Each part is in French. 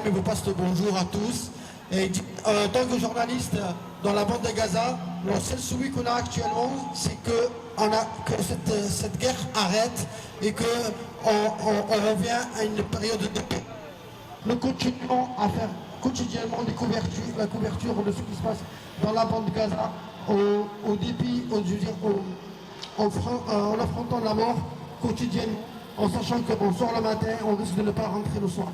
Je vous passe le bonjour à tous. Et, en tant que journaliste dans la bande de Gaza, le seul souhait qu'on a actuellement, c'est que cette guerre arrête et qu'on revient à une période de paix. Nous continuons à faire quotidiennement la couverture de ce qui se passe dans la bande de Gaza, au dépit, en affrontant la mort quotidiennement, en sachant qu'on sort le matin, on risque de ne pas rentrer le soir.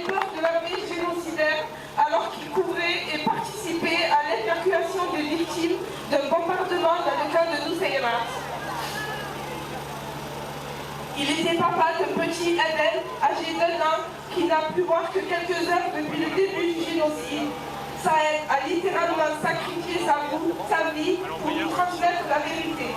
De l'armée génocidaire alors qu'il couvrait et participait à l'évacuation des victimes d'un bombardement dans le camp de Nusayrat. Il était papa d'un petit Eden âgé d'1 an qui n'a pu voir que quelques heures depuis le début du génocide. Sahed a littéralement sacrifié sa vie pour nous transmettre la vérité.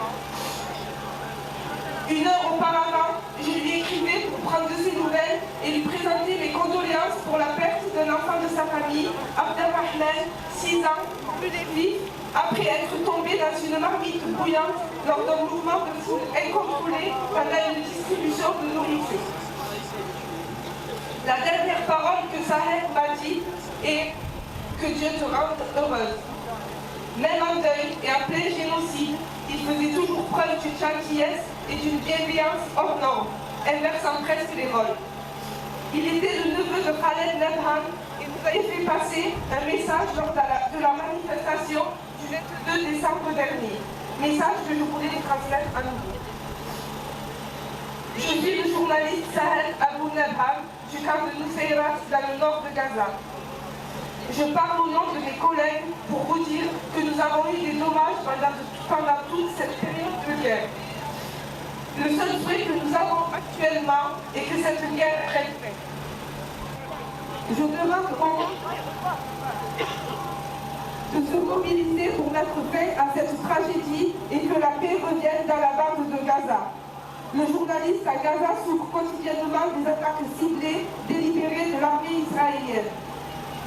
Une heure auparavant, je lui écrivais pour prendre de ses nouvelles et lui présenter mes condoléances pour la perte d'un enfant de sa famille, Abdelrahman, 6 ans, plus vif, après être tombé dans une marmite bouillante lors d'un mouvement de foule incontrôlé pendant une distribution de nourriture. La dernière parole que Sahed m'a dit est « Que Dieu te rende heureuse ». Même en deuil et en plein génocide, il faisait toujours preuve d'une gentillesse et d'une bienveillance hors norme, inversant presque les rôles. Il était le neveu de Khaled Nabhan et nous avait fait passer un message lors de la manifestation du 22 décembre dernier. Message que je voulais les transmettre à nouveau. Je suis le journaliste Sahed Abou Nabhan du camp de Nusayrat dans le nord de Gaza. Je parle au nom de mes collègues pour vous dire que nous avons eu des dommages pendant toute cette période de guerre. Le seul souhait que nous avons actuellement est que cette guerre prenne fin. Je demande au monde de se mobiliser pour mettre fin à cette tragédie et que la paix revienne dans la bande de Gaza. Le journaliste à Gaza souffre quotidiennement des attaques ciblées, délibérées de l'armée israélienne.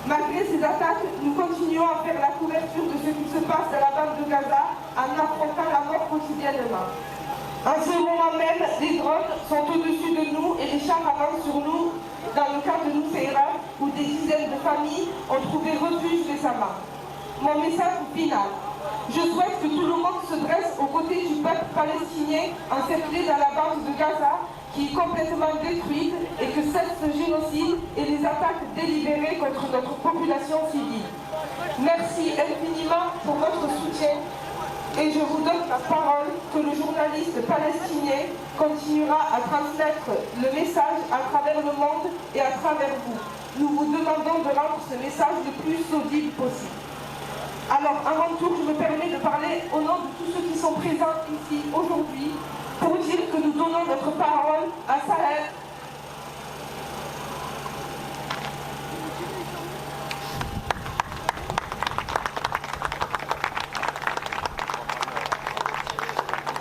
Malgré ces attaques, nous continuons à faire la couverture de ce qui se passe dans la bande de Gaza en affrontant la mort quotidiennement. En ce moment même, les drones sont au-dessus de nous et les chars avancent sur nous dans le camp de Nusayrat où des dizaines de familles ont trouvé refuge récemment. Mon message final. Je souhaite que tout le monde se dresse aux côtés du peuple palestinien encerclé dans la bande de Gaza qui est complètement détruite et que cesse ce génocide et les attaques délibérées contre notre population civile. Merci infiniment pour votre soutien et je vous donne la parole que le journaliste palestinien continuera à transmettre le message à travers le monde et à travers vous. Nous vous demandons de rendre ce message le plus audible possible. Alors, à mon tour, je me permets de parler au nom de tous ceux qui sont présents ici aujourd'hui pour dire que nous donnons notre parole à Sahed.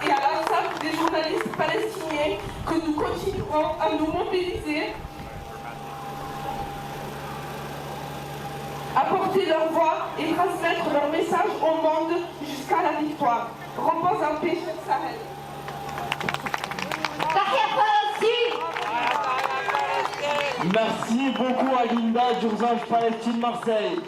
Et à l'ensemble des journalistes palestiniens que nous continuerons à nous mobiliser, à porter leur voix et transmettre leur message au monde jusqu'à la victoire. Repose en paix, cher Sahed. Merci beaucoup à Linda d'Urgence Palestine Marseille.